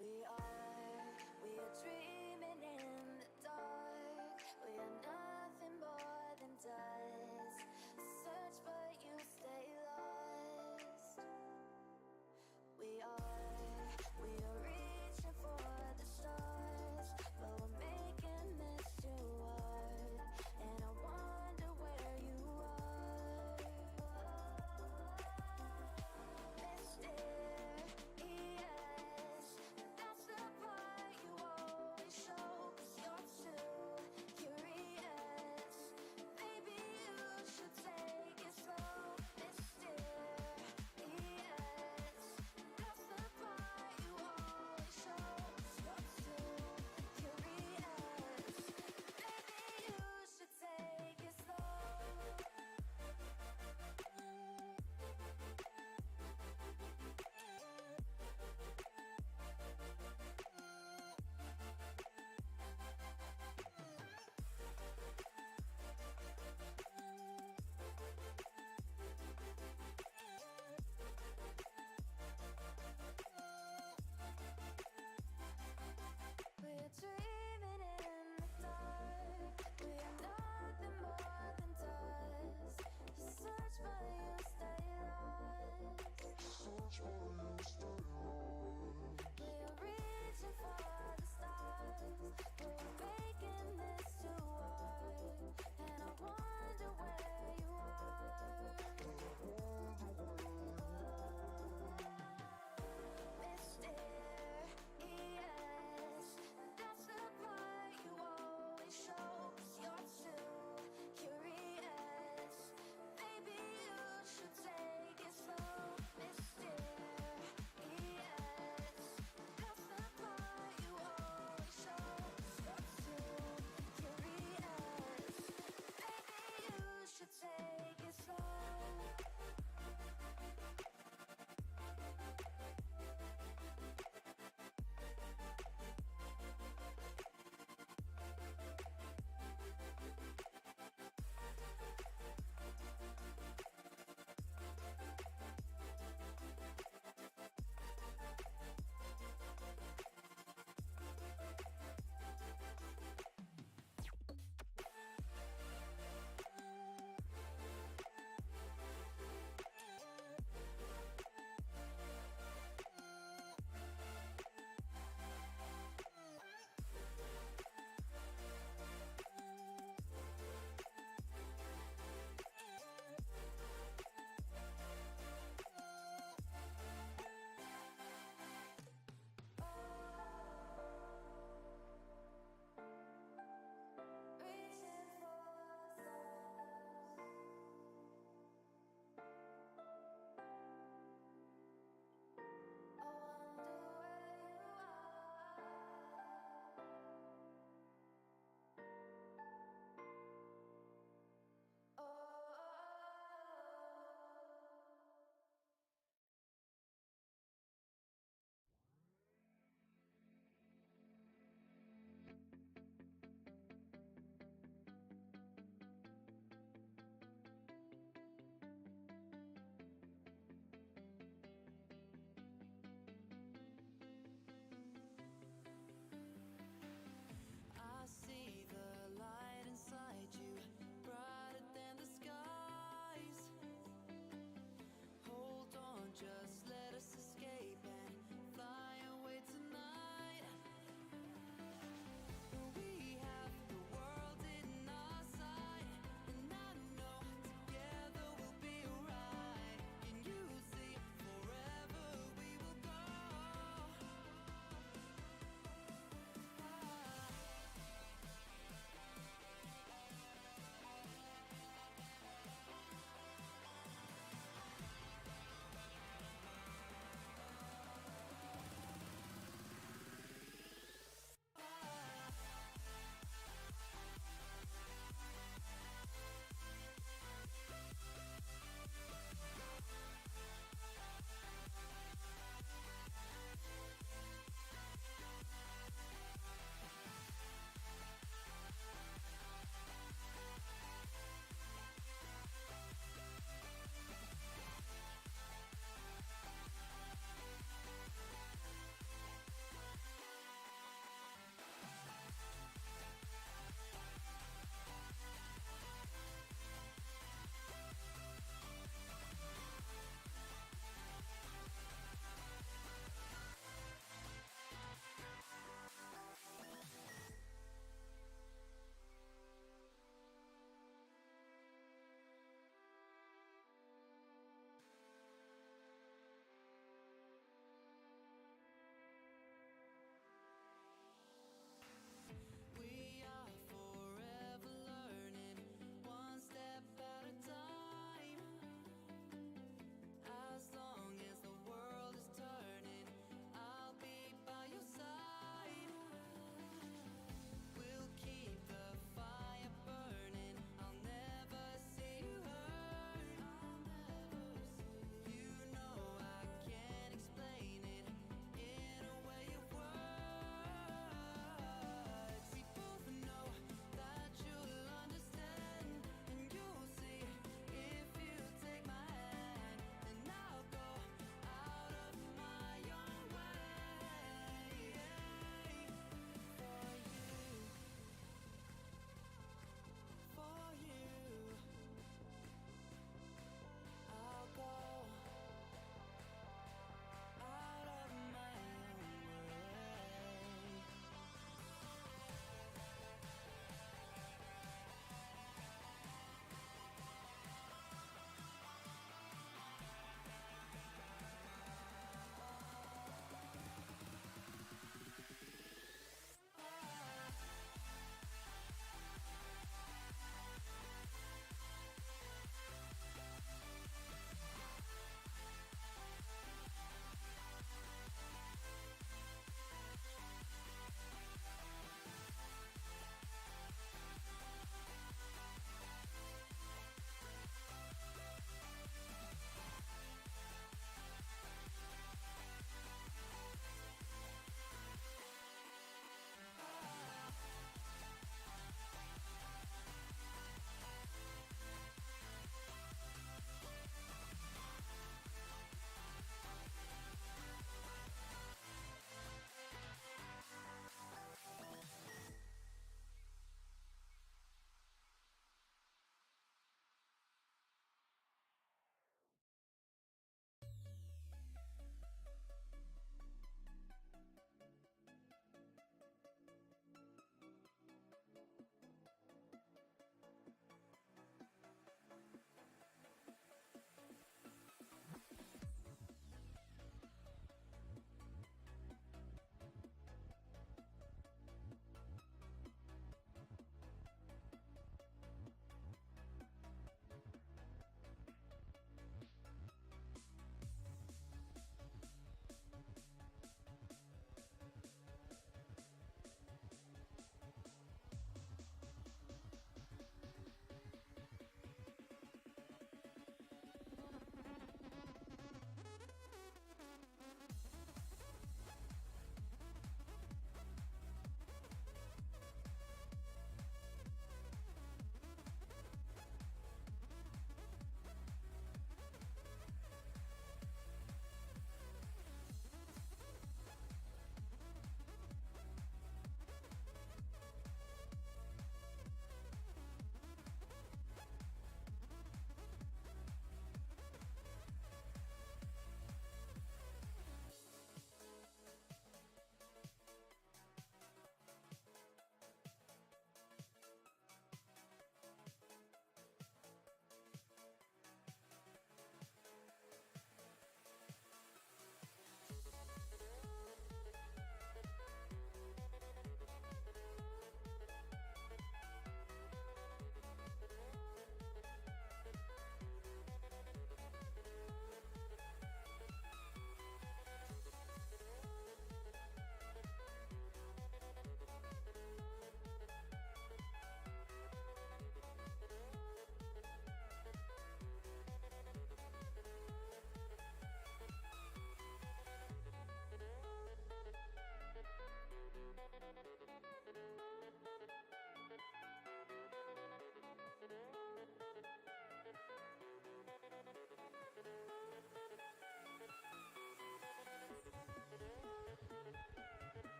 We are dreaming in the dark. We are nothing more than dust. Search but you stay lost. We are reaching for the stars, but we're making this too hard. And I wonder where you are. Mysterious, that's the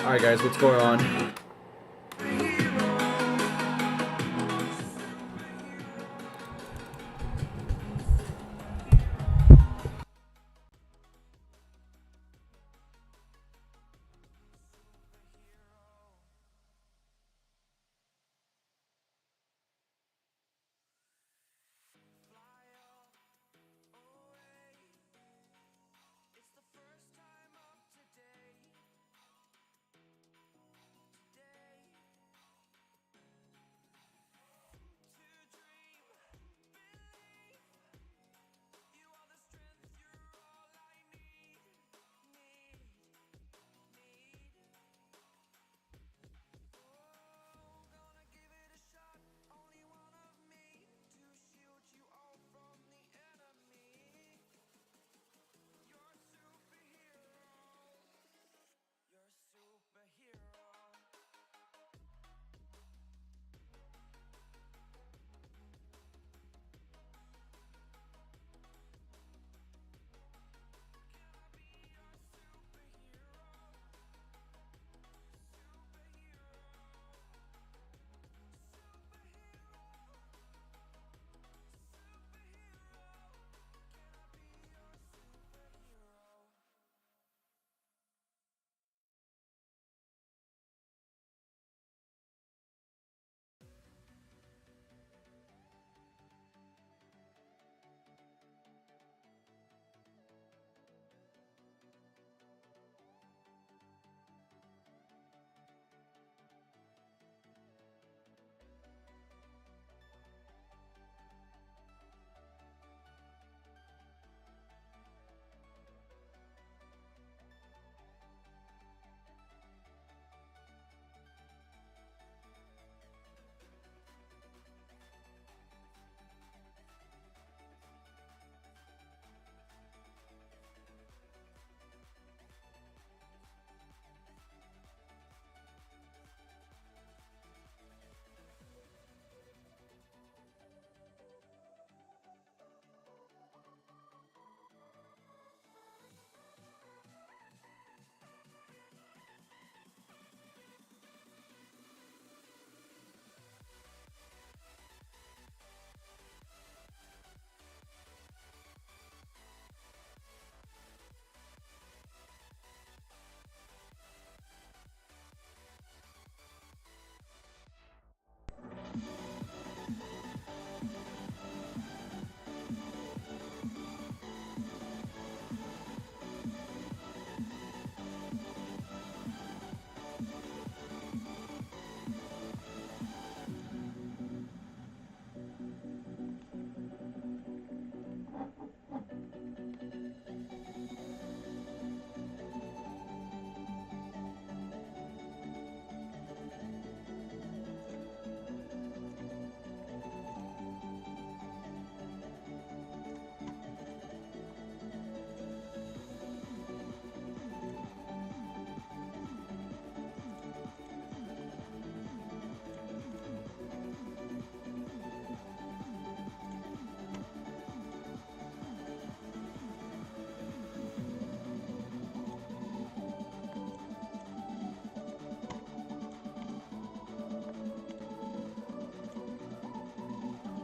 Alright guys, what's going on?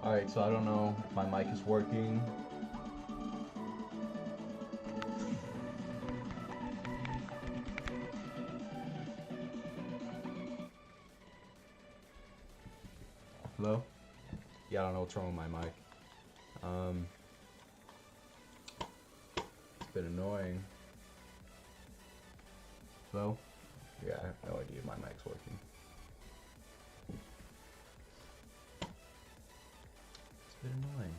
Alright, so I don't know if my mic is working. Hello? Yeah, I don't know what's wrong with my mic. It's been annoying. Hello? Yeah, I have no idea if my mic's working. It's been annoying.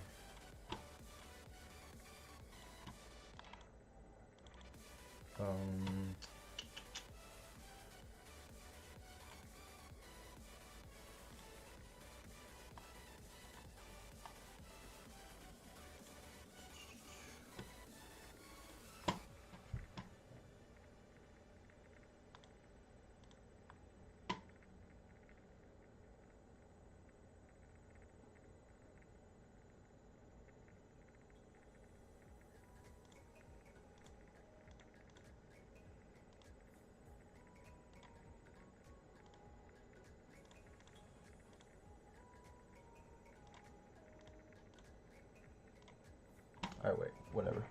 Alright, wait, whatever.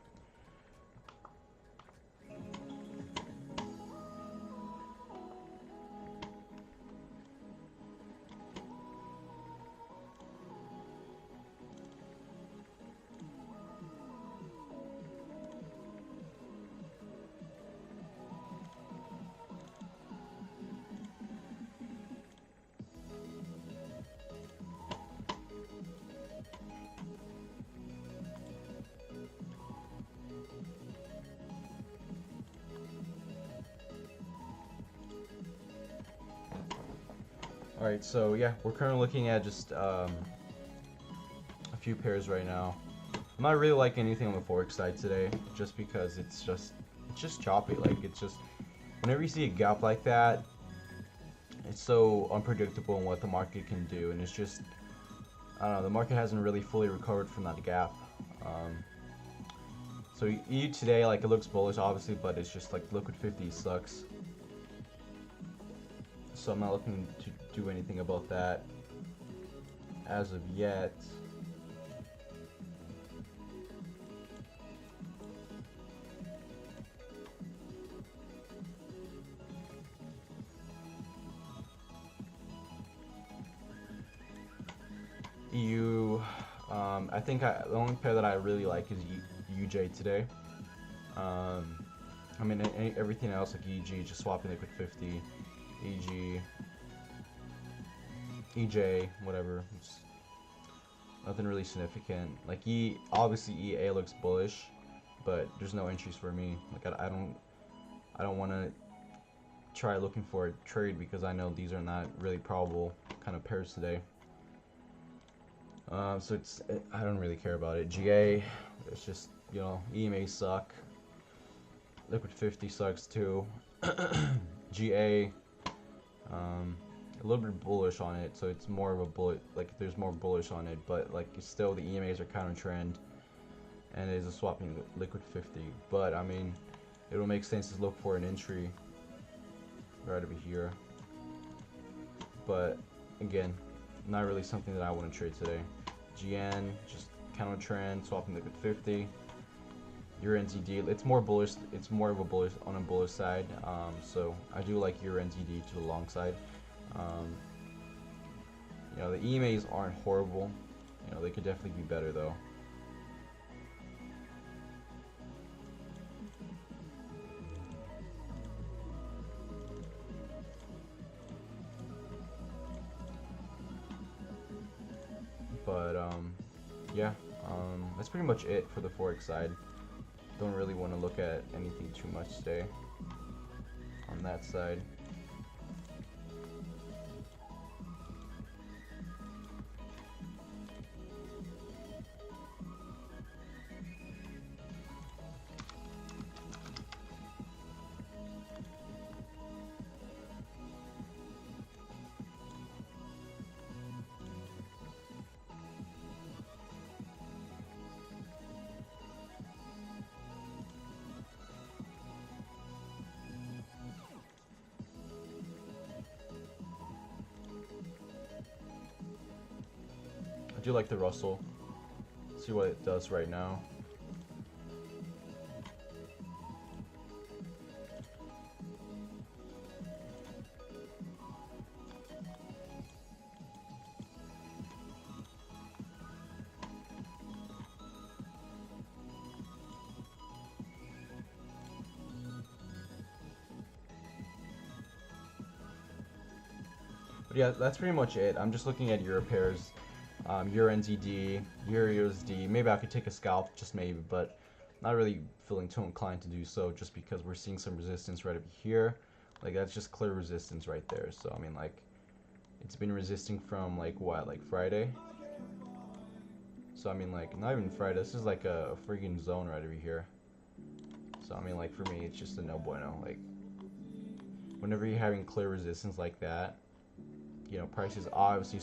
Alright, so yeah, we're currently looking at just a few pairs right now. I'm not really liking anything on the forex side today, just because it's just choppy. Like, it's just, whenever you see a gap like that, it's so unpredictable in what the market can do, and it's just, I don't know, the market hasn't really fully recovered from that gap. So EU today, like, it looks bullish obviously, but it's just like liquid 50 sucks. So I'm not looking to do anything about that as of yet. EU, I think the only pair that I really like is UJ today. I mean, everything else like EG, just swapping liquid 50, EG, EJ, whatever. It's nothing really significant. Like obviously EA looks bullish, but there's no entries for me. Like I don't want to try looking for a trade because I know these are not really probable kind of pairs today. So I don't really care about it. GA, it's just, you know, EMA suck. Liquid 50 sucks too. GA, a little bit bullish on it, so it's more of a bullet. Like, there's more bullish on it, but like it's still, the EMAs are counter trend, and it is a swapping liquid 50. But I mean, it will make sense to look for an entry right over here. But again, not really something that I want to trade today. GN, just counter trend, swapping liquid 50. Euro NZD, it's more bullish. It's more of a bullish on a bullish side. So I do like Euro NZD to the long side. You know, the EMAs aren't horrible. You know, they could definitely be better though. But yeah, that's pretty much it for the forex side. Don't really want to look at anything too much today on that side. I do like the Russell. See what it does right now. But yeah, that's pretty much it. I'm just looking at Euro pairs. Euro NZD, Euro USD. Maybe I could take a scalp, just maybe, but not really feeling too inclined to do so, just because we're seeing some resistance right over here. Like, that's just clear resistance right there. So I mean, like, it's been resisting from like what, like Friday? So I mean, like, not even Friday. This is like a freaking zone right over here. So I mean, like, for me, it's just a no bueno. Like, whenever you're having clear resistance like that, you know, prices obviously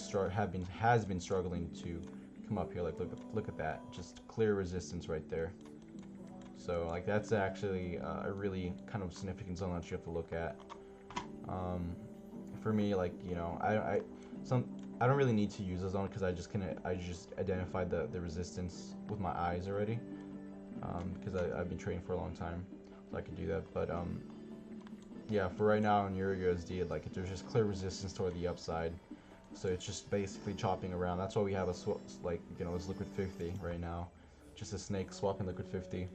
has been struggling to come up here. Like, look at that, just clear resistance right there. So like, that's actually a really kind of significant zone that you have to look at. For me, like, you know, I don't really need to use a zone because I just identified the resistance with my eyes already. because I've been trading for a long time, so I can do that. But yeah, for right now in Euro USD, like there's just clear resistance toward the upside, so it's just basically chopping around. That's why we have a like this liquid 50 right now, just a snake swapping liquid 50.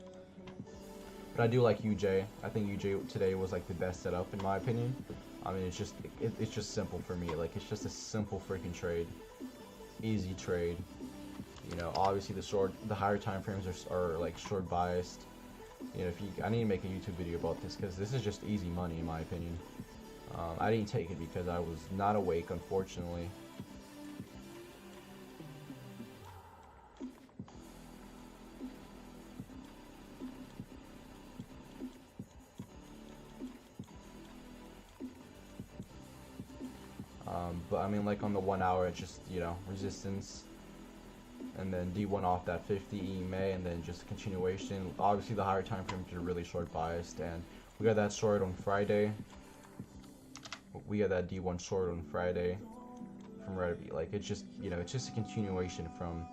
But I do like UJ. I think UJ today was like the best setup in my opinion. I mean, it's just simple for me. Like it's just a simple freaking trade, easy trade. Obviously the higher time frames are like short biased. I need to make a YouTube video about this because this is just easy money in my opinion. I didn't take it because I was not awake, unfortunately. But I mean, like on the 1 hour, it's just resistance, and then D1 off that 50 EMA, and then just a continuation. Obviously, the higher time frames are really short biased, and we got that short on Friday. We got that D1 short on Friday from Redby. Like it's just it's just a continuation from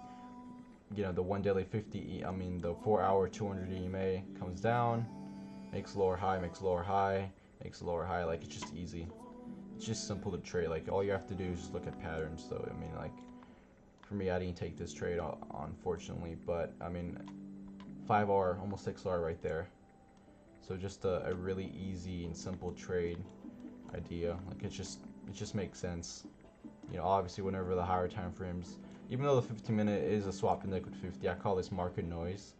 the 1 daily 50. I mean the 4 hour 200 EMA comes down, makes lower high, makes lower high, makes lower high. Like it's just easy. It's just simple to trade. Like all you have to do is just look at patterns. So I mean, like for me, I didn't take this trade unfortunately, but I mean 5 hour, almost 6 hour right there. So just a really easy and simple trade idea. Like it just makes sense. Obviously whenever the higher time frames, even though the 15-minute is a swap in liquid 50, I call this market noise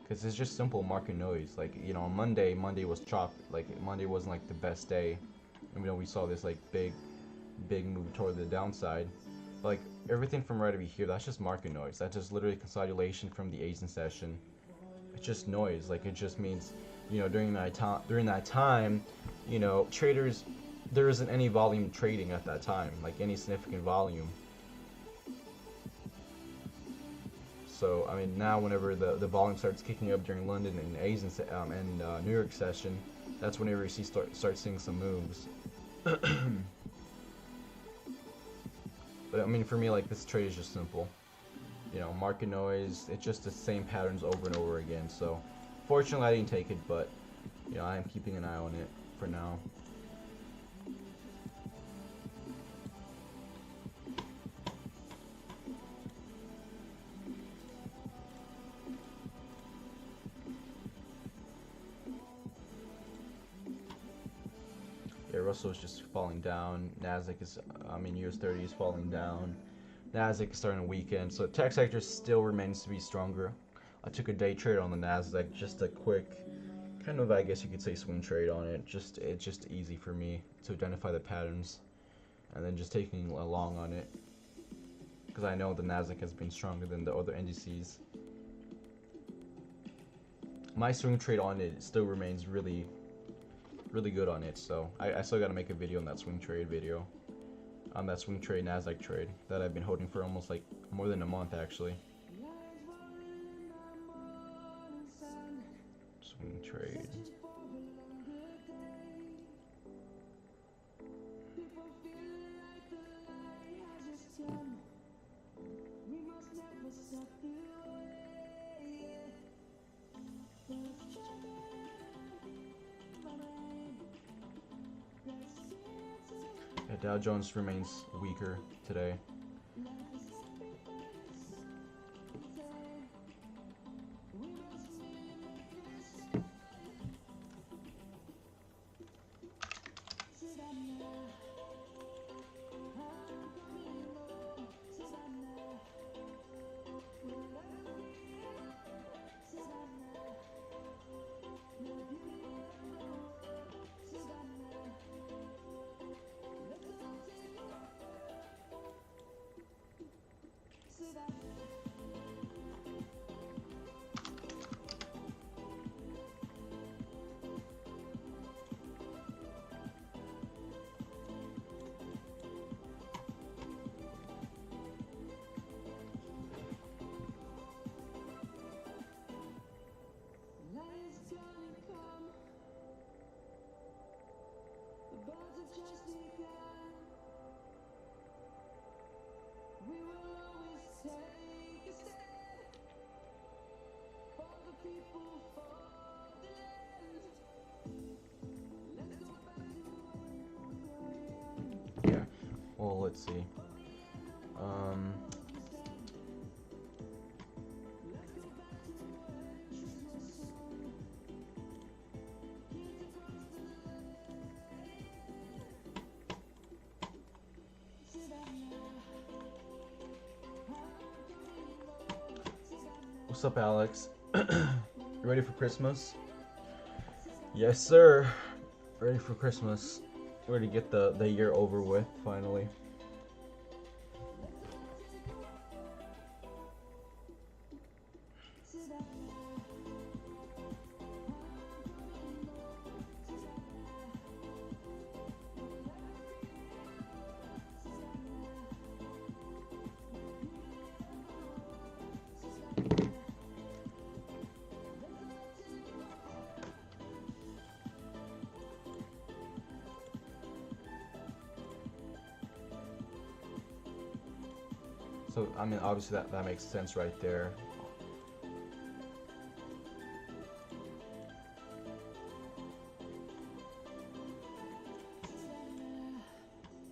because it's just simple market noise. Like on Monday was chopped. Like Monday wasn't like the best day, and we saw this like big move toward the downside. But, like everything from right over here, that's just market noise. That's just literally consolidation from the Asian session. It's just noise. Like it just means during that time, traders, there isn't any volume trading at that time, like any significant volume. So I mean now whenever the volume starts kicking up during London and Asian and New York session, that's whenever you start seeing some moves. But I mean for me, like this trade is just simple. Market noise, it's just the same patterns over and over again. So fortunately I didn't take it, but I am keeping an eye on it for now. Yeah, Russell is just falling down. Nasdaq is, US 30 is falling down. Nasdaq is starting to weaken, so tech sector still remains to be stronger. I took a day trade on the Nasdaq, just a quick, kind of, I guess you could say, swing trade on it. It's just easy for me to identify the patterns, and then just taking a long on it, because I know the Nasdaq has been stronger than the other indices. My swing trade on it still remains really good on it, so I still gotta make a video on that swing trade video. On that swing trade Nasdaq trade that I've been holding for almost like more than a month actually. Swing trade. Yeah, Dow Jones remains weaker today. let's see. What's up, Alex? You ready for Christmas? Yes, sir. Ready for Christmas. Ready to get the year over with, finally. So, I mean, obviously that makes sense right there.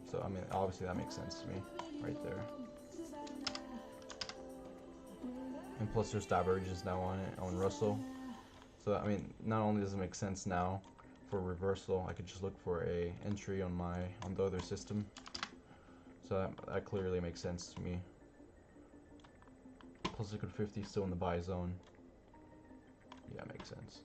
So, I mean, obviously that makes sense to me right there. And plus there's divergence now on it, on Russell. So, I mean, not only does it make sense now for reversal, I could just look for a entry on the other system. So that clearly makes sense to me. Plus liquid 50 still in the buy zone. Yeah, makes sense.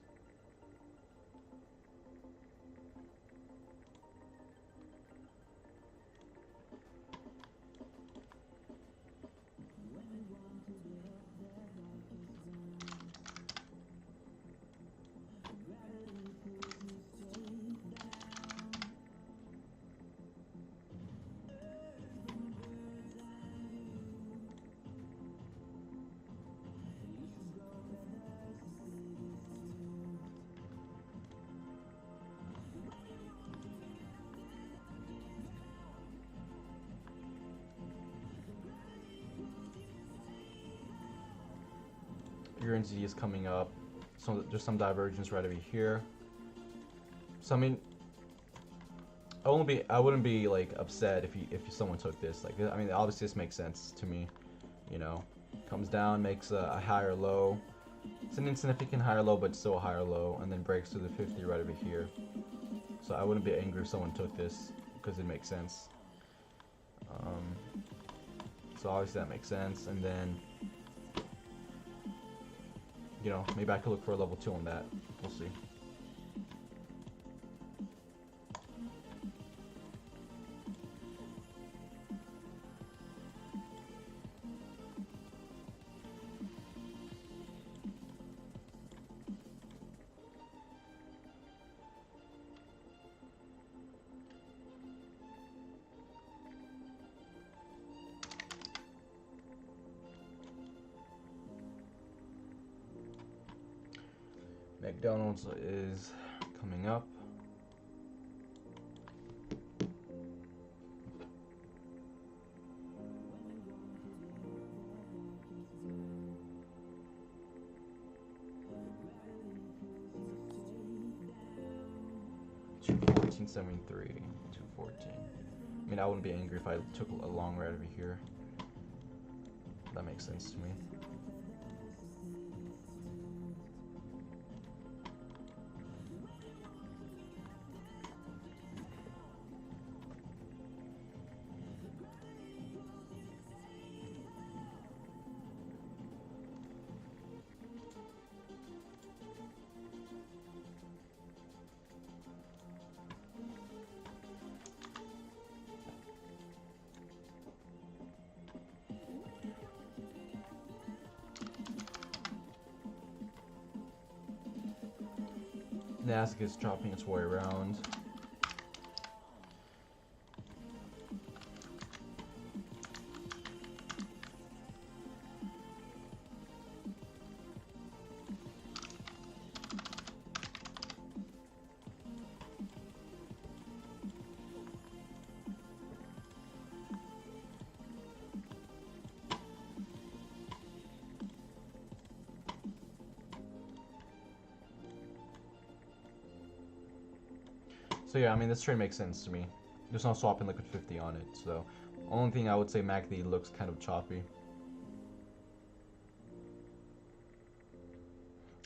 Your NZD is coming up. So there's some divergence right over here. So I mean, I wouldn't be like upset if someone took this. Like, I mean, obviously this makes sense to me. You know, comes down, makes a higher low. It's an insignificant higher low, but still a higher low, and then breaks through the 50 right over here. So I wouldn't be angry if someone took this because it makes sense. So obviously that makes sense, and then, you know, maybe I could look for a level 2 on that. We'll see. McDonald's is coming up. $214.73, $214. I mean, I wouldn't be angry if I took a long ride over here. That makes sense to me. NASDAQ is dropping its way around. So yeah, I mean, this trade makes sense to me. There's no swap in liquid 50 on it, so Only thing I would say MACD looks kind of choppy.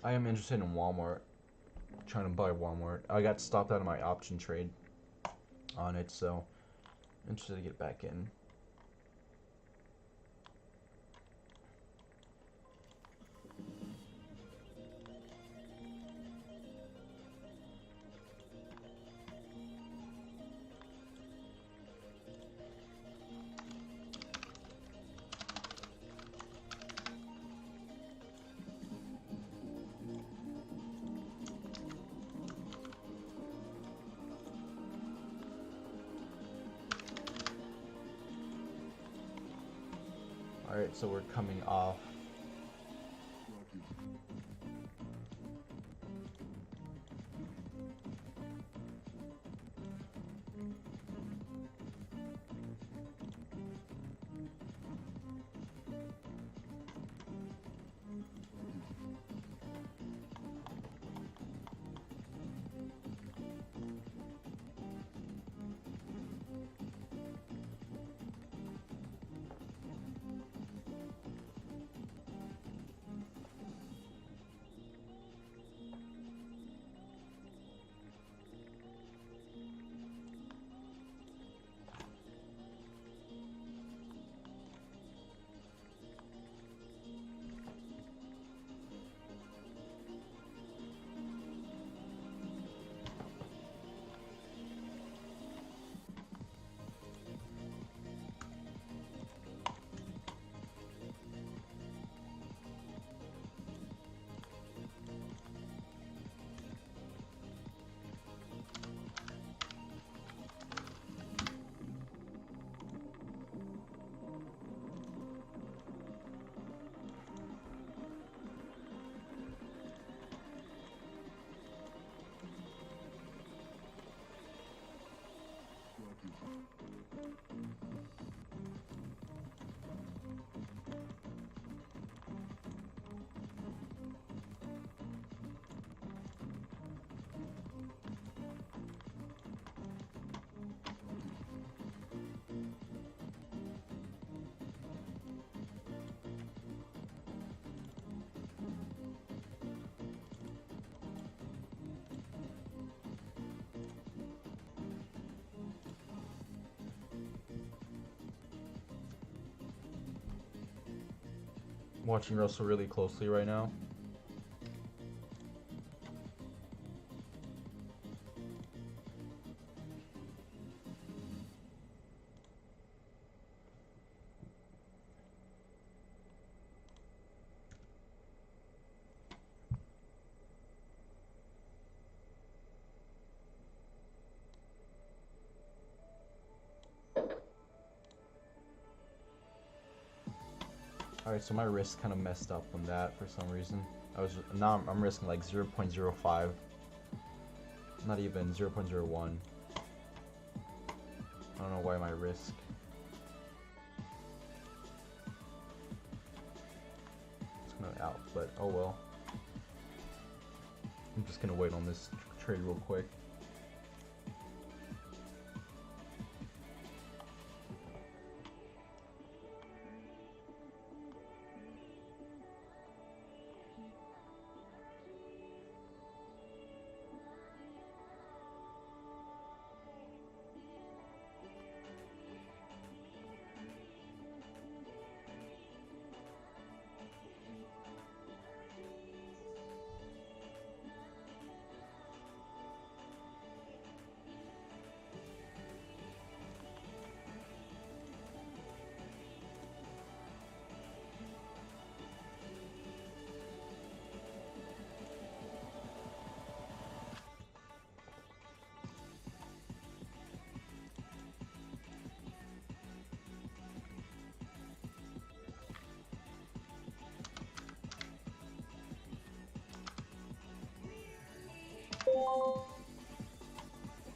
I am interested in Walmart. Trying to buy Walmart. I got stopped out of my option trade on it, so interested to get back in. Alright, so we're coming off. Watching Russell really closely right now. Alright, so my wrist kind of messed up on that for some reason. Now I'm risking like 0.05. Not even 0.01. I don't know why my risk. It's gonna out, but oh well. I'm just gonna wait on this trade real quick.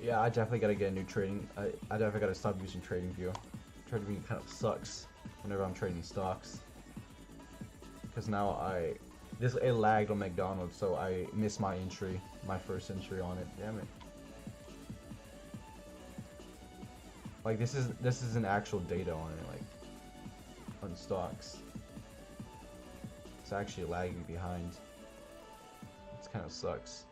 Yeah, I definitely gotta get a new trading. I definitely gotta stop using TradingView. TradingView kind of sucks whenever I'm trading stocks. Because now it lagged on McDonald's, so I missed my entry, my first entry on it. Damn it. Like this is an actual data on it, like on stocks. It's actually lagging behind. It kind of sucks.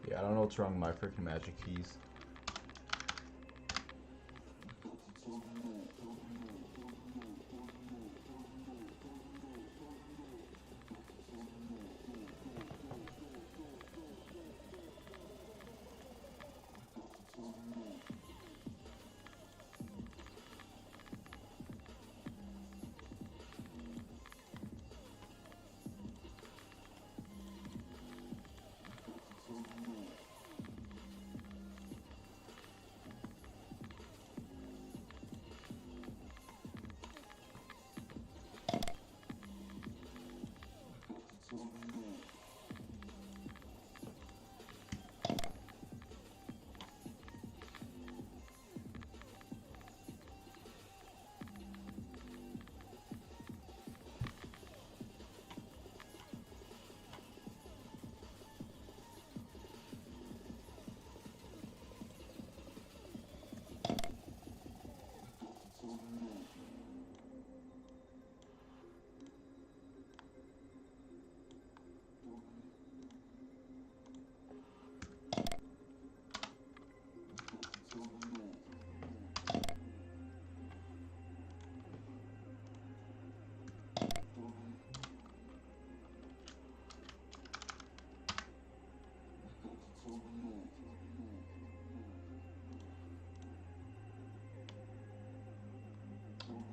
Yeah, I don't know what's wrong with my freaking magic keys.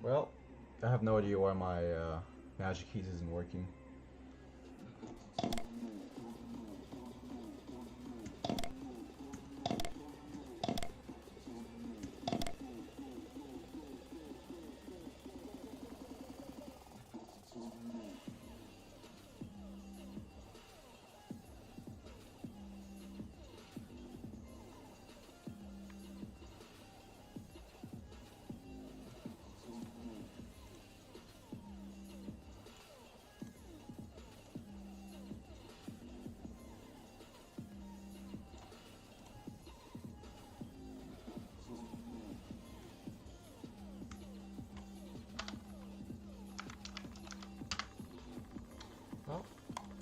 Well, I have no idea why my magic keys isn't working.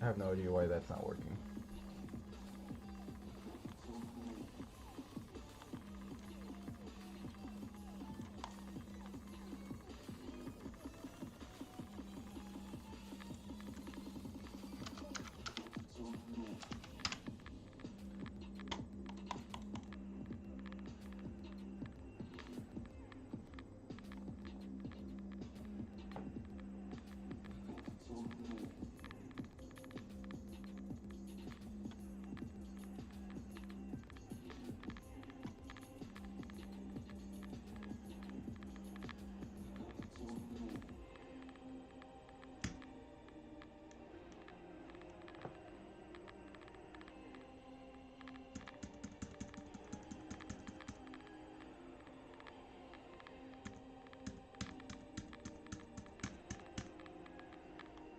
I have no idea why that's not working.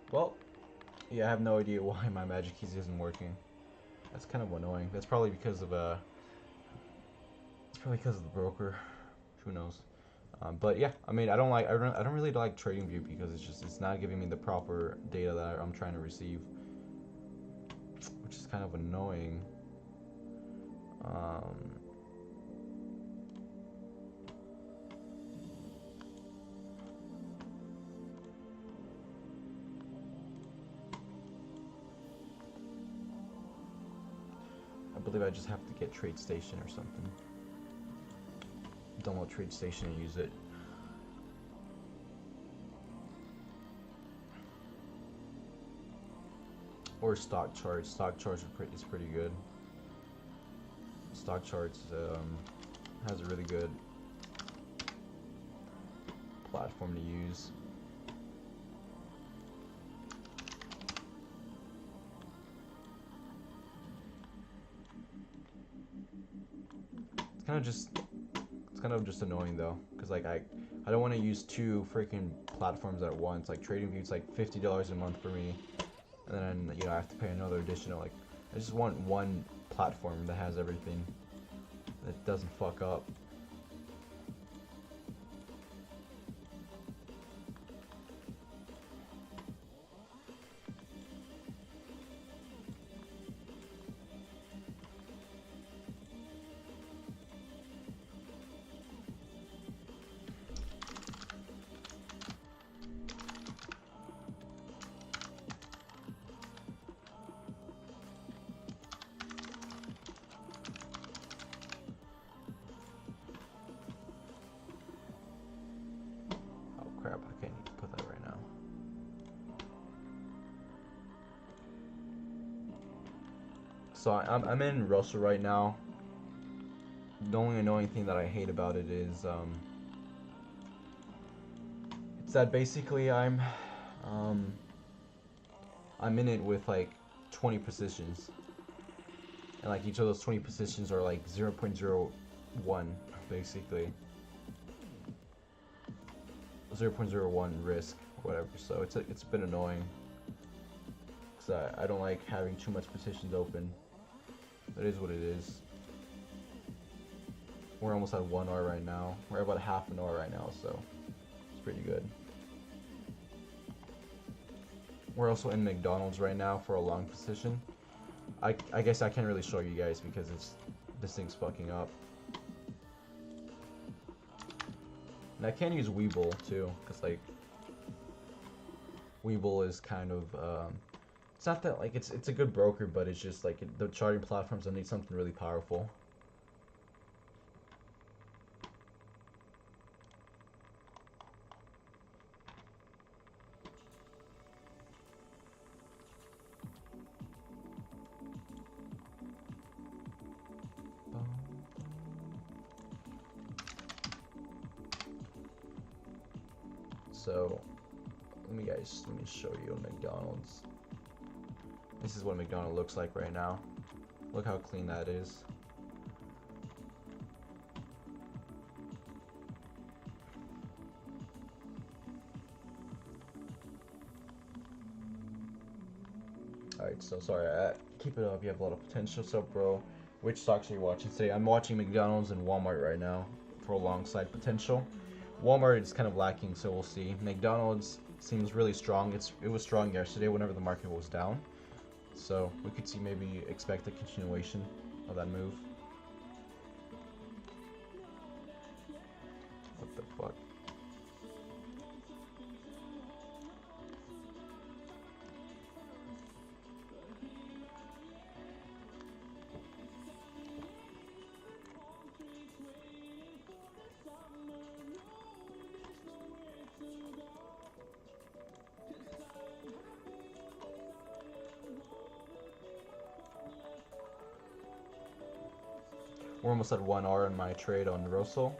Well, yeah, I have no idea why my magic keys isn't working. That's kind of annoying. That's probably because of it's probably because of the broker. Who knows? But yeah, I mean, I don't really like TradingView because it's not giving me the proper data that I'm trying to receive, which is kind of annoying. I believe I just have to get TradeStation or something. Download TradeStation and use it. Or stock charts. Stock charts is pretty good. Stock charts has a really good platform to use. It's kind of just annoying though, because like I don't want to use two freaking platforms at once. Like TradingView, it's like $50 a month for me, and then I have to pay another additional. Like I just want one platform that has everything, that doesn't fuck up. Crap, I can't put that right now. So I'm in Russell right now. The only annoying thing that I hate about it is it's that basically I'm in it with like 20 positions, and like each of those 20 positions are like 0.01 basically. 0.01 risk or whatever, so it's been annoying because I don't like having too much positions open. That is what it is. We're almost at 1 hour right now. We're about half an hour right now, so it's pretty good. We're also in McDonald's right now for a long position. I guess I can't really show you guys because this thing's fucking up. And I can't use Webull too, because like Webull is kind of it's not that like it's a good broker, but it's just like the charting platforms that need something really powerful. So let me show you McDonald's. This is what McDonald's looks like right now. Look how clean that is. Alright, so sorry, keep it up, you have a lot of potential. So bro, which stocks are you watching today? I'm watching McDonald's and Walmart right now for alongside potential. Walmart is kind of lacking, so we'll see. McDonald's seems really strong. It was strong yesterday whenever the market was down. So we could see, maybe expect a continuation of that move. What the fuck? We're almost at 1R in my trade on Russell.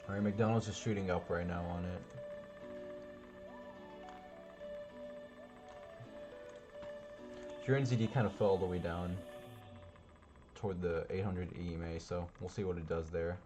Alright, McDonald's is shooting up right now on it. Your NZD kind of fell all the way down toward the 800 EMA, so we'll see what it does there.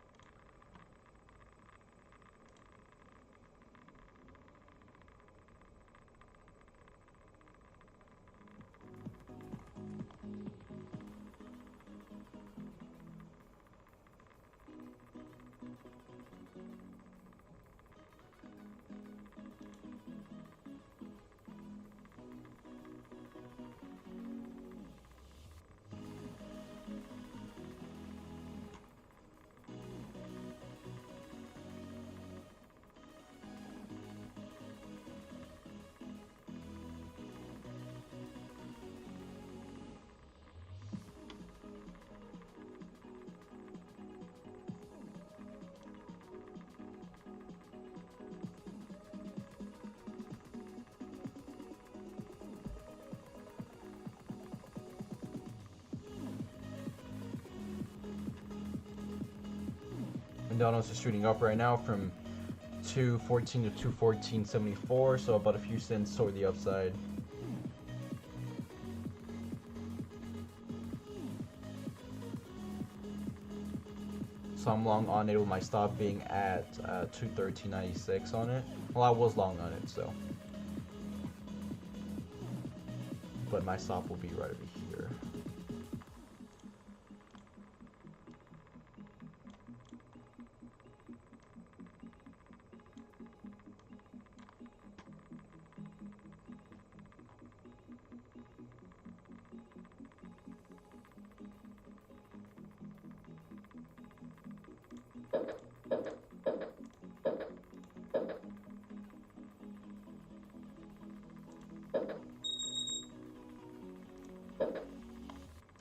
McDonald's is shooting up right now from 214 to 214.74, so about a few cents toward the upside. So I'm long on it with my stop being at 213.96 on it. Well, I was long on it, so. But my stop will be right over here.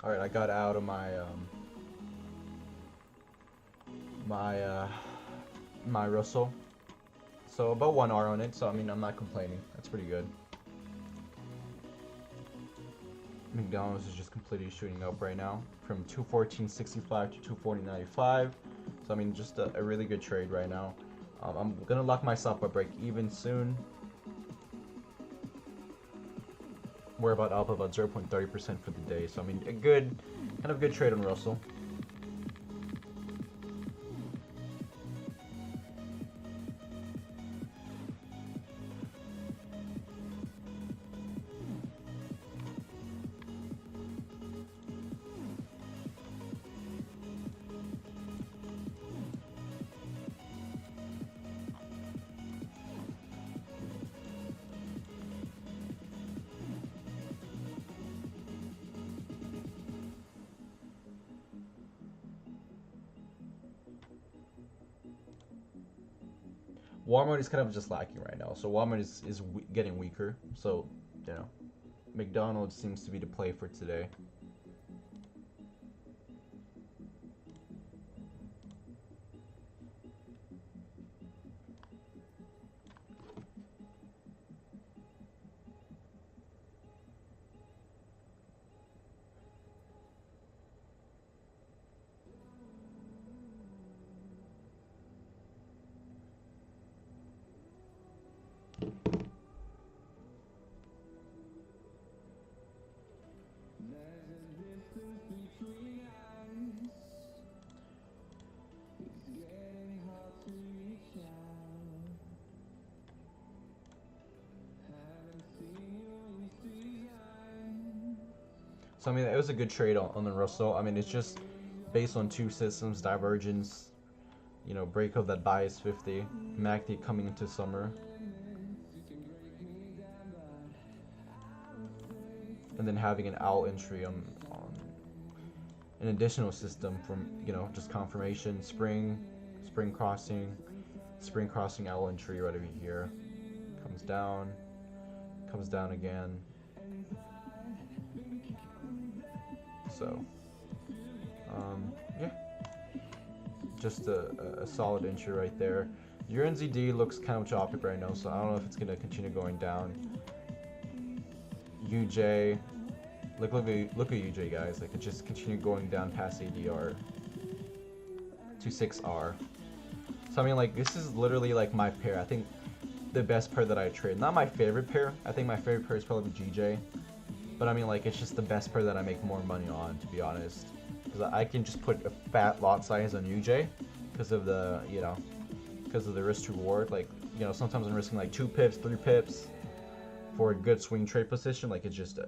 Alright, I got out of my my Russell. So about 1 hour on it, so I mean I'm not complaining. That's pretty good. McDonald's is just completely shooting up right now from 214.65 to 240.95. So I mean just a really good trade right now. I'm gonna lock myself at break even soon. We're up about 0.30% for the day, so I mean a good, kind of good trade on Russell. Walmart is kind of just lacking right now, so Walmart is getting weaker. So, you know, McDonald's seems to be the play for today. So I mean, it was a good trade on the Russell. I mean, it's just based on two systems, divergence, you know, break of that bias 50, MACD coming into summer, and then having an owl entry on an additional system from, you know, just confirmation, spring crossing owl entry right over here, comes down again. So, yeah, just a solid entry right there. Your NZD looks kind of choppy right now, so I don't know if it's gonna continue going down. UJ, look at UJ, guys. Like, it just continue going down past ADR to 6R. So I mean, like, this is literally like my pair. I think the best pair that I trade. Not my favorite pair. I think my favorite pair is probably GJ. But I mean, like, it's just the best pair that I make more money on, to be honest. Because I can just put a fat lot size on UJ because of the, you know, because of the risk to reward. Like, you know, sometimes I'm risking like 2 pips, 3 pips for a good swing trade position. Like, it's just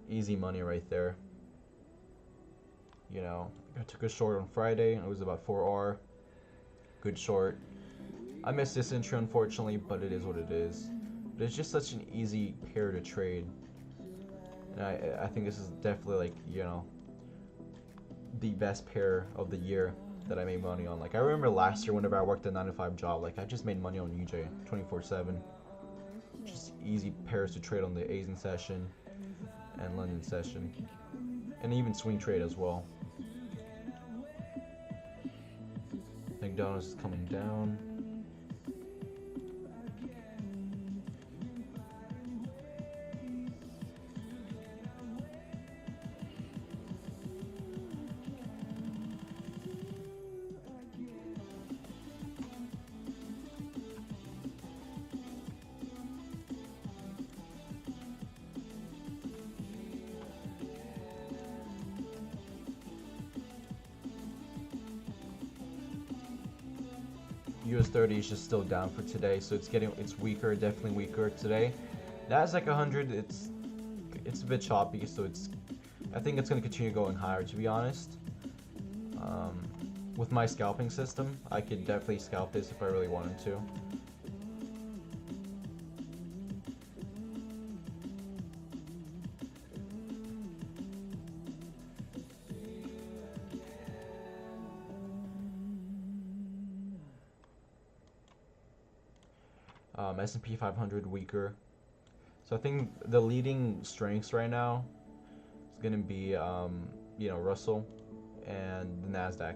easy money right there. You know, I took a short on Friday. It was about 4R. Good short. I missed this entry, unfortunately, but it is what it is. But it's just such an easy pair to trade. And I think this is definitely, like, you know, the best pair of the year that I made money on. Like, I remember last year whenever I worked a 9-to-5 job, like, I just made money on UJ 24/7. Just easy pairs to trade on the Asian session and London session. And even swing trade as well. McDonald's is coming down. US 30 is just still down for today, so it's weaker, definitely weaker today. Nasdaq 100, it's a bit choppy, so I think it's going to continue going higher, to be honest. With my scalping system, I could definitely scalp this if I really wanted to. S&P 500 weaker. So I think the leading strengths right now is going to be, Russell and the Nasdaq.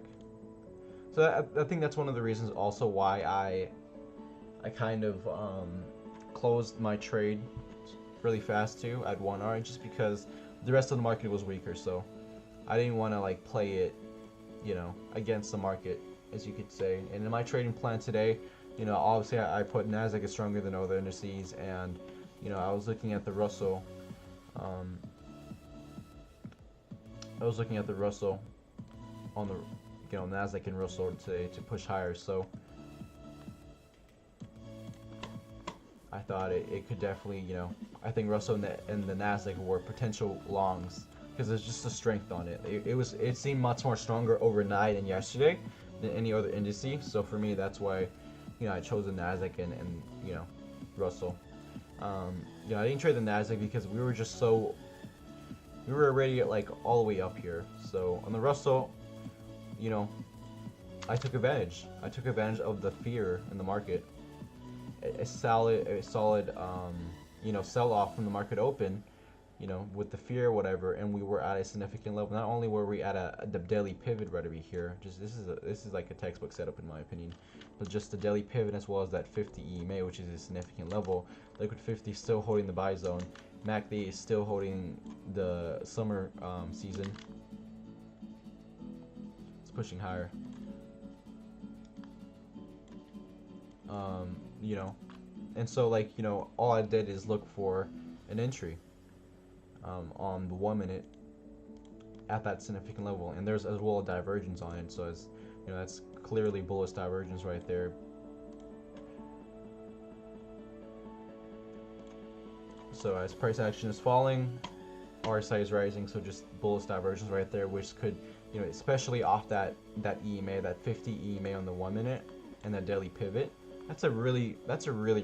So I think that's one of the reasons also why I kind of closed my trade really fast too at 1R, just because the rest of the market was weaker. So I didn't want to like play it, against the market, as you could say. And in my trading plan today, obviously I put Nasdaq is stronger than other indices, and I was looking at the Russell. I was looking at the Russell on the Nasdaq and Russell today to push higher. So I thought it could definitely, I think Russell and the Nasdaq were potential longs because there's just a strength on it. It seemed much more stronger overnight and yesterday than any other indice. So for me, that's why I chose the Nasdaq and Russell. I didn't trade the Nasdaq because we were already like all the way up here. So on the Russell, I took advantage. I took advantage of the fear in the market. A solid, sell off from the market open, with the fear or whatever, and we were at a significant level. Not only were we at the daily pivot right over here, just this is like a textbook setup in my opinion, but just the daily pivot as well as that 50 EMA, which is a significant level. Liquid 50 still holding the buy zone. MACD is still holding the summer season. It's pushing higher. And so all I did is look for an entry on the 1 minute at that significant level, and there's as well a divergence on it. So it's that's clearly bullish divergence right there. So as price action is falling, RSI is rising, so just bullish divergence right there, which could, especially off that EMA, that 50 EMA on the 1 minute, and that daily pivot. That's a really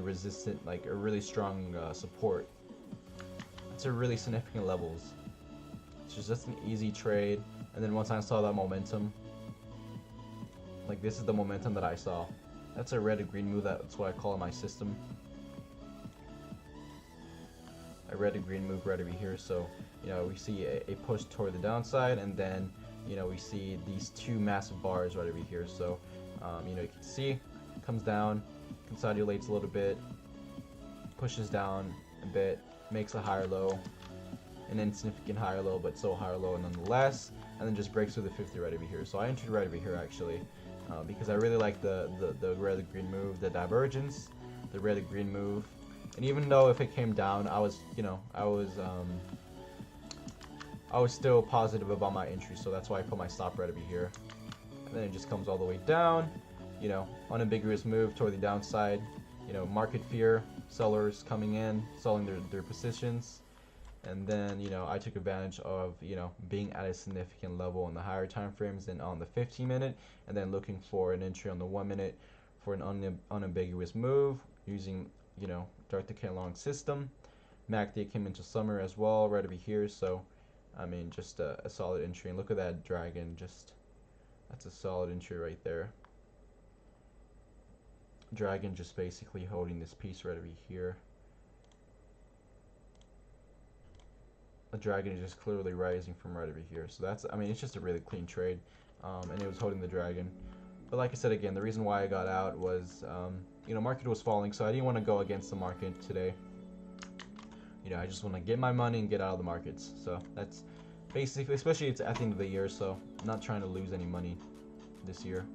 resistant, like a really strong support. It's a really significant levels. It's just an easy trade, and then once I saw that momentum, like this is the momentum that I saw. That's a red to green move. That's what I call in my system. A red to green move right over here. So we see a push toward the downside, and then we see these two massive bars right over here. So you can see comes down, consolidates a little bit, pushes down a bit, makes a higher low, and then significant higher low, but still higher low nonetheless, and then just breaks through the 50 right over here. So I entered right over here actually, because I really like the red to green move, the divergence, the red to green move, and even though if it came down, I was still positive about my entry, so that's why I put my stop right over here. And then it just comes all the way down, unambiguous move toward the downside, market fear, sellers coming in, selling their positions, and then I took advantage of being at a significant level on the higher time frames and on the 15 minute, and then looking for an entry on the 1 minute for an unambiguous move using dark decay long system. MACD came into summer as well right over here, so I mean just a solid entry. And look at that dragon, that's a solid entry right there. Dragon just basically holding this piece right over here. The dragon is just clearly rising from right over here. So that's, it's just a really clean trade, and it was holding the dragon. But like I said again, the reason why I got out was, market was falling, so I didn't want to go against the market today. I just want to get my money and get out of the markets. So that's basically, especially it's at the end of the year, so I'm not trying to lose any money this year.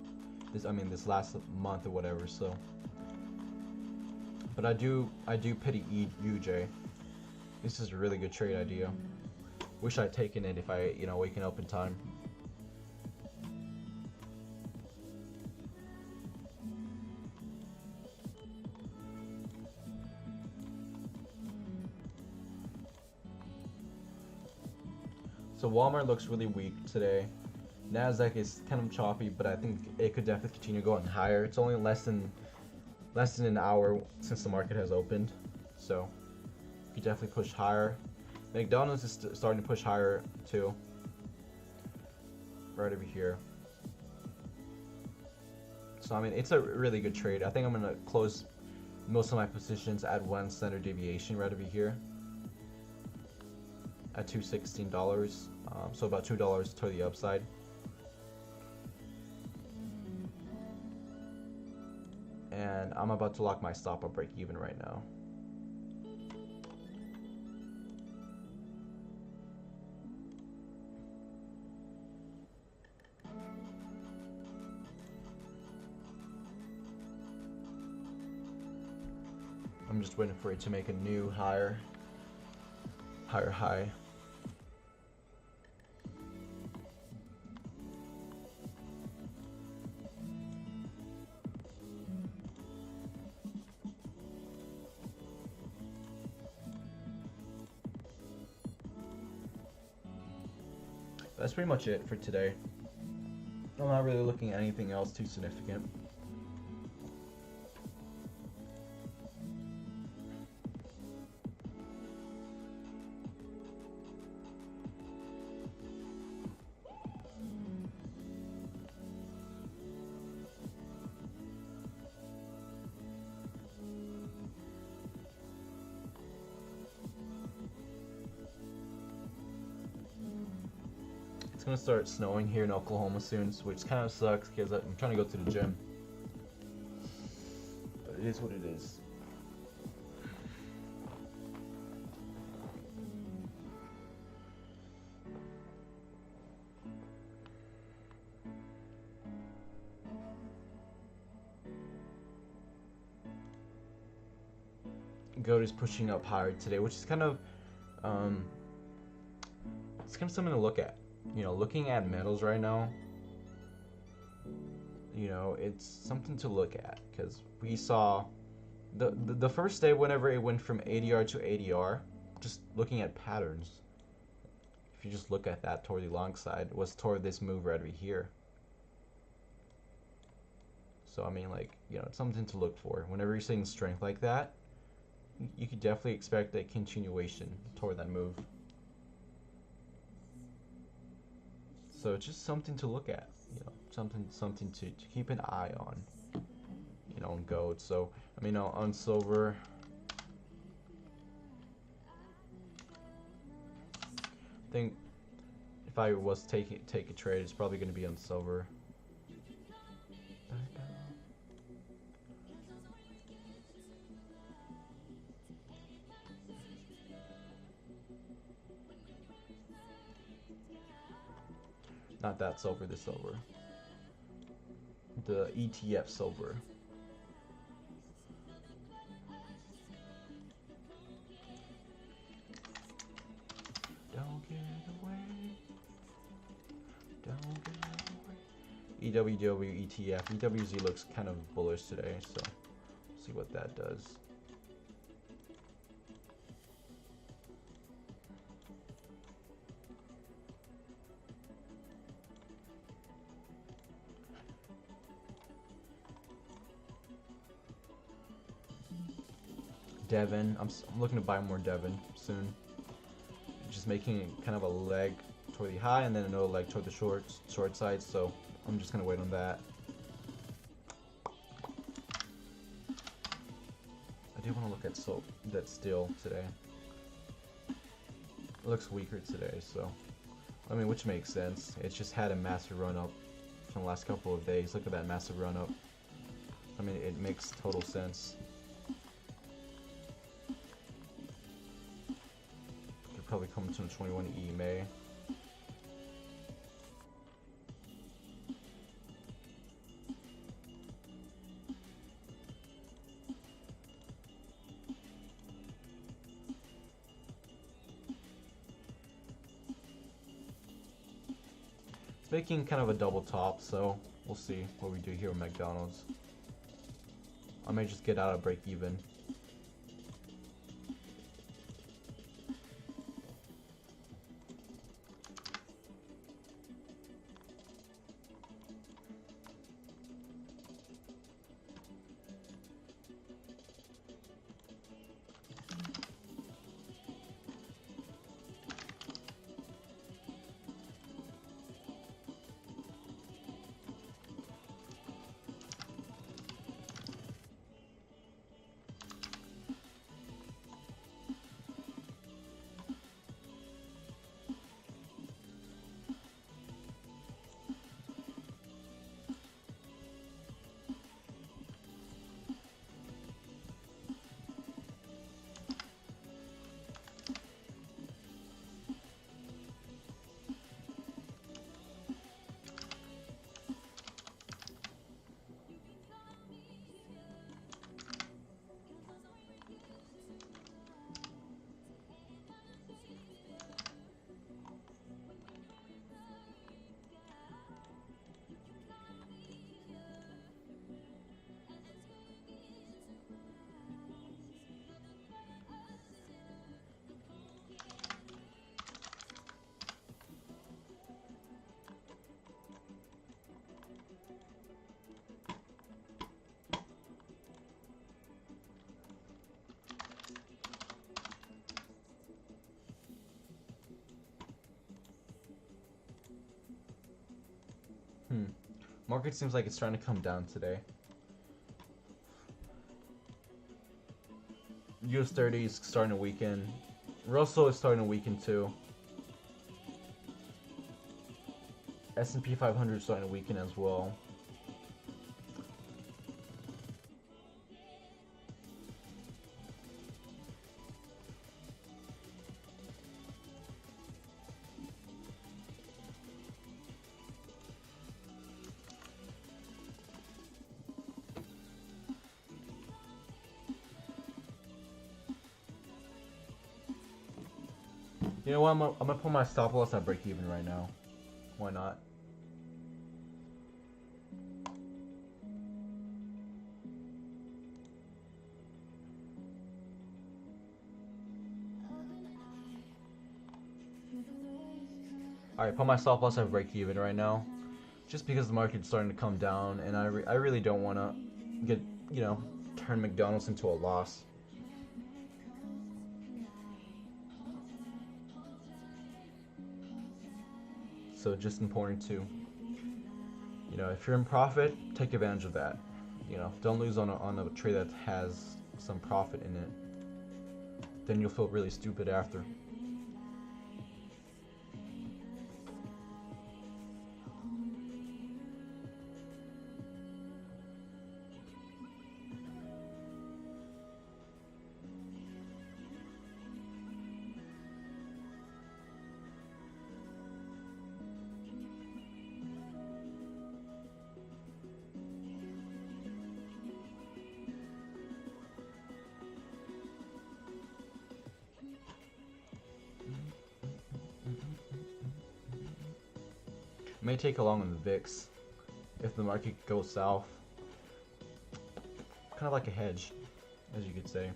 This last month or whatever. So, but I do pity UJ. This is a really good trade idea. Wish I'd taken it if I waking up in time. So Walmart looks really weak today. Nasdaq is kind of choppy, but I think it could definitely continue going higher. It's only less than an hour since the market has opened, so you could definitely push higher. McDonald's is starting to push higher too, right over here. So I mean, it's a really good trade. I think I'm gonna close most of my positions at 1 standard deviation right over here at $216. So about $2 to the upside. And I'm about to lock my stop at break even right now. I'm just waiting for it to make a new higher high. That's pretty much it for today. I'm not really looking at anything else too significant. It's gonna start snowing here in Oklahoma soon, which kind of sucks because I'm trying to go to the gym. But it is what it is. Gold is pushing up higher today, which is kind of it's kind of something to look at. You know, looking at metals right now, you know, it's something to look at because we saw the first day whenever it went from ADR to ADR, just looking at patterns. If you just look at that toward the long side, was toward this move right over here. So I mean, like, you know, it's something to look for. Whenever you're seeing strength like that, you could definitely expect a continuation toward that move. So it's just something to look at, you know, something to keep an eye on, you know, on gold. So I mean, on silver, I think if I was take a trade, it's probably going to be on silver. Not that silver, the silver. The ETF silver. Don't get away. Don't get away. EWW ETF. EWZ looks kind of bullish today, so see what that does. Devon, I'm looking to buy more Devon soon. Just making kind of a leg toward the high and then another leg toward the short side, so I'm just gonna wait on that. I do want to look at that steel today. It looks weaker today, so I mean, which makes sense. It's just had a massive run up from the last couple of days. Look at that massive run up. I mean, it makes total sense. Probably coming to the 21 EMA. It's making kind of a double top, so we'll see what we do here with McDonald's. I may just get out of break even. Market seems like it's trying to come down today. US 30 is starting to weaken. Russell is starting to weaken too. S&P 500 is starting to weaken as well. You know what? I'm gonna put my stop loss at break even right now. Why not? Alright, put my stop loss at break even right now. Just because the market's starting to come down, and I really don't want to get, you know, turn McDonald's into a loss. So just important to, you know, if you're in profit, take advantage of that. You know, don't lose on a trade that has some profit in it. Then you'll feel really stupid after. It may take along on the VIX if the market goes south. Kind of like a hedge, as you could say.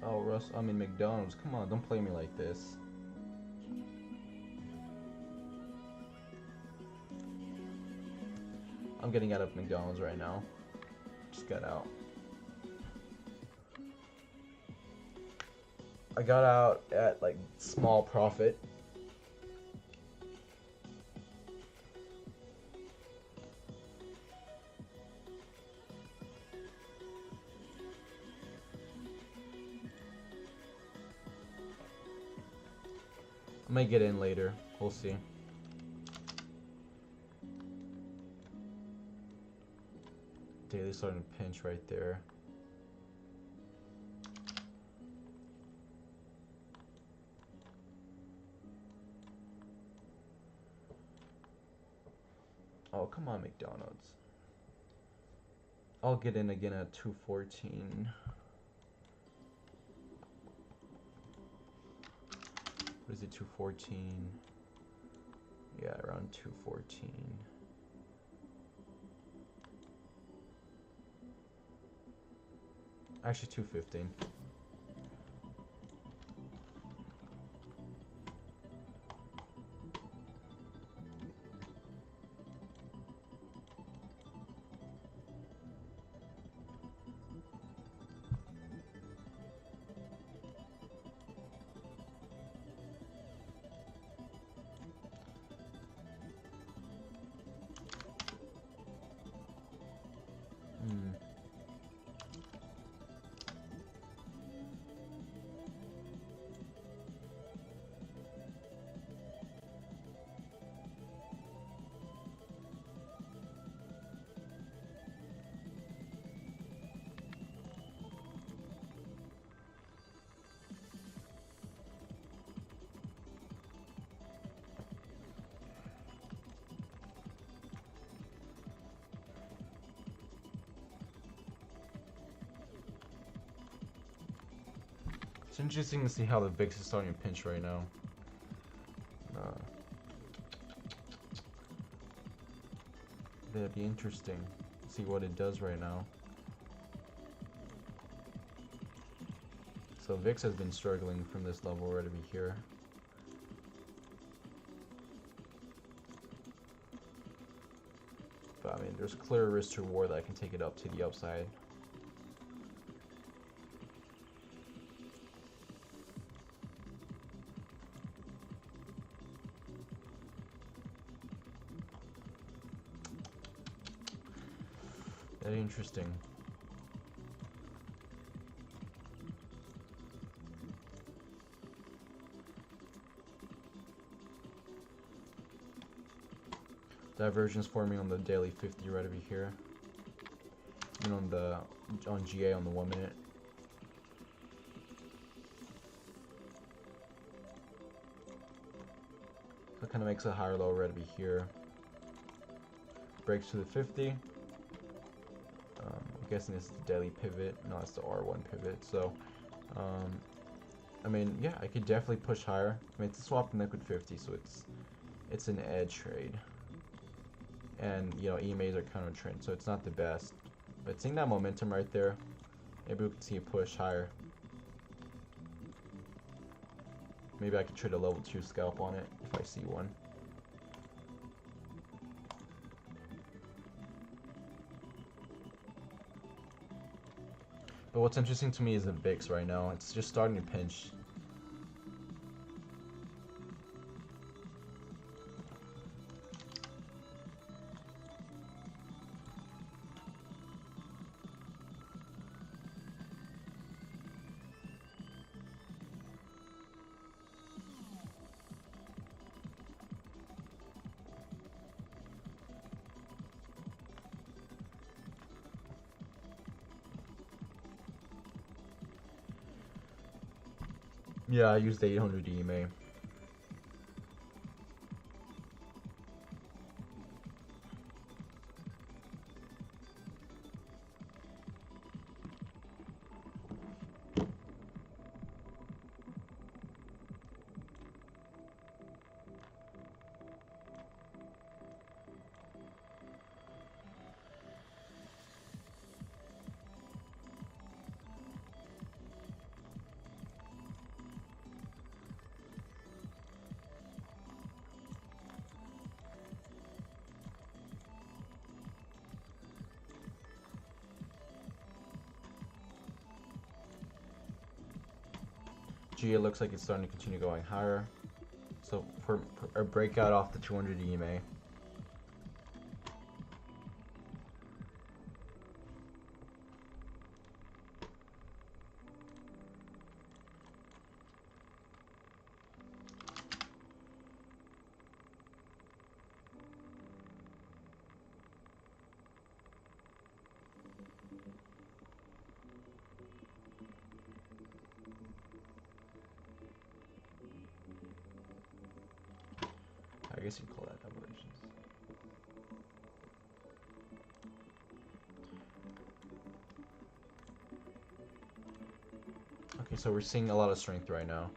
Oh, McDonald's, come on, don't play me like this. I'm getting out of McDonald's right now. Just got out. I got out at like small profit. I may get in later. We'll see. Daily's starting to pinch right there. Oh, come on, McDonald's. I'll get in again at 214. What is it, 214? Yeah, around 214. Actually, 215. It's interesting to see how the VIX is starting to pinch right now. That'd be interesting. See what it does right now. So VIX has been struggling from this level right over here. But I mean, there's clear risk to reward that I can take it up to the upside. Very interesting. Divergence forming on the daily 50 right over here. And on GA on the 1 minute. So it kind of makes a higher low right over here. Breaks to the 50. I'm guessing this is the daily pivot. No, it's the R1 pivot. So, I mean, yeah, I could definitely push higher. I mean, it's a swap in liquid 50, so it's an edge trade. And, you know, EMAs are counter trend, so it's not the best. But seeing that momentum right there, maybe we can see a push higher. Maybe I could trade a level 2 scalp on it if I see one. But what's interesting to me is the VIX right now. It's just starting to pinch. Yeah, I used the 800 EMA. GA looks like it's starting to continue going higher. So for a breakout off the 200 EMA. I guess you'd call that evolutions. Okay, so we're seeing a lot of strength right now.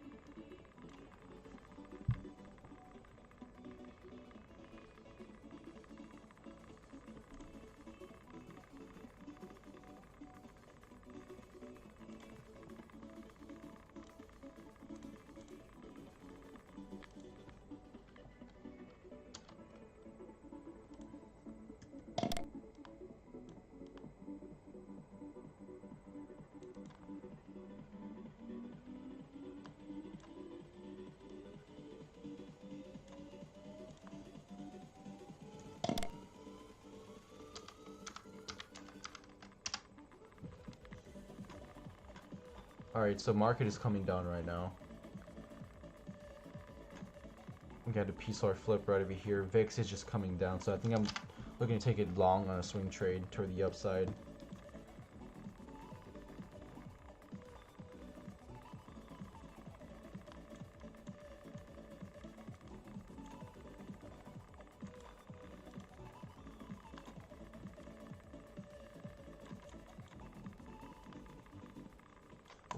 Alright, so market is coming down right now. We got a PSR flip right over here. VIX is just coming down, so I think I'm looking to take it long on a swing trade toward the upside.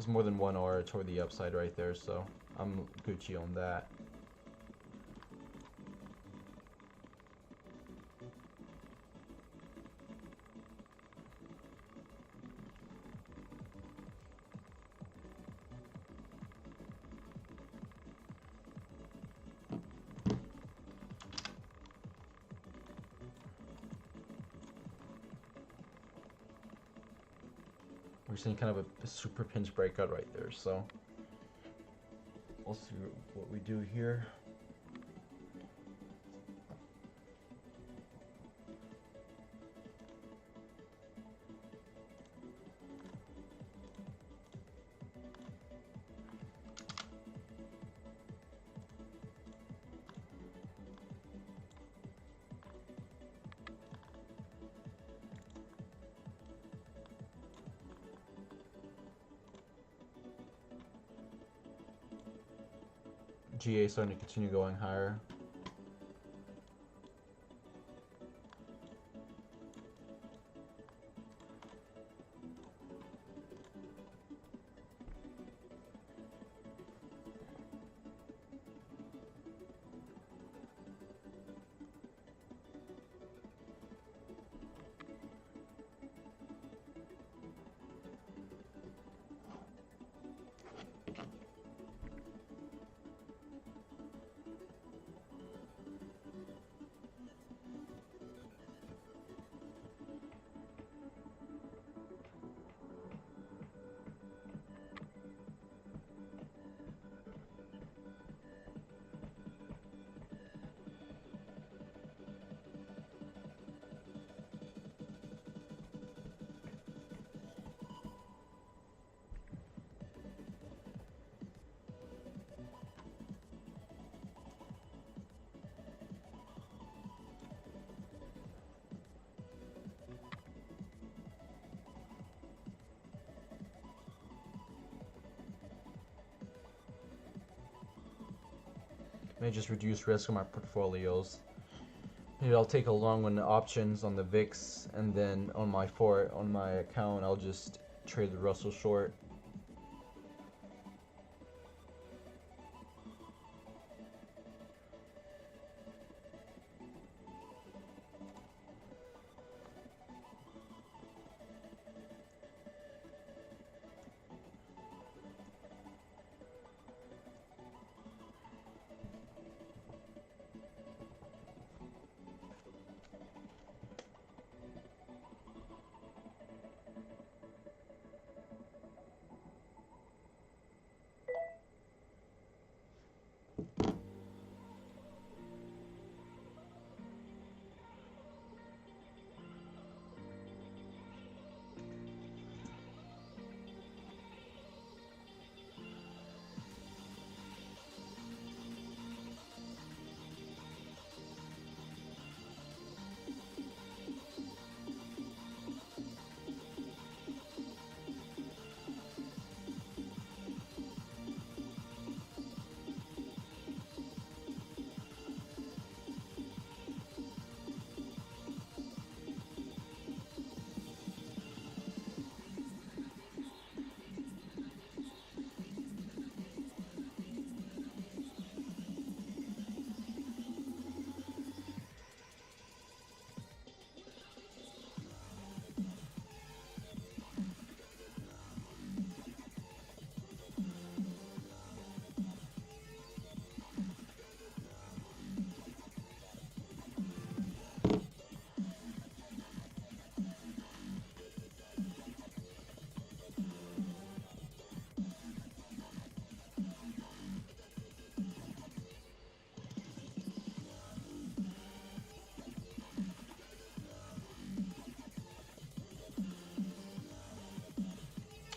There's more than one aura toward the upside right there, so I'm Gucci on that. We're seeing kind of a super pinch breakout right there, so we'll see what we do here. GA starting to continue going higher. May just reduce risk on my portfolios. Maybe I'll take a long one options on the VIX, and then on my account I'll just trade the Russell short.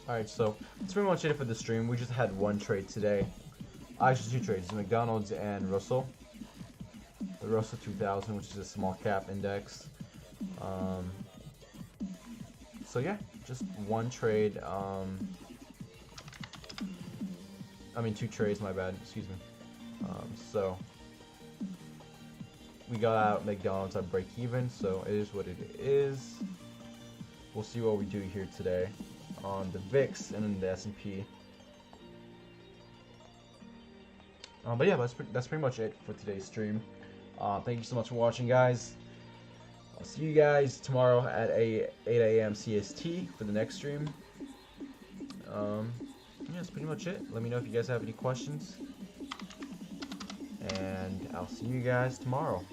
Alright, so that's pretty much it for the stream. We just had one trade today. Actually, two trades, McDonald's and Russell. The Russell 2000, which is a small cap index. So yeah, just one trade. I mean, two trades, my bad, excuse me. So we got out McDonald's at break even, so it is what it is. We'll see what we do here today. on the VIX and then the S&P. But yeah, that's pretty much it for today's stream. Thank you so much for watching, guys. I'll see you guys tomorrow at 8 a.m. CST for the next stream. Yeah, that's pretty much it. Let me know if you guys have any questions. And I'll see you guys tomorrow.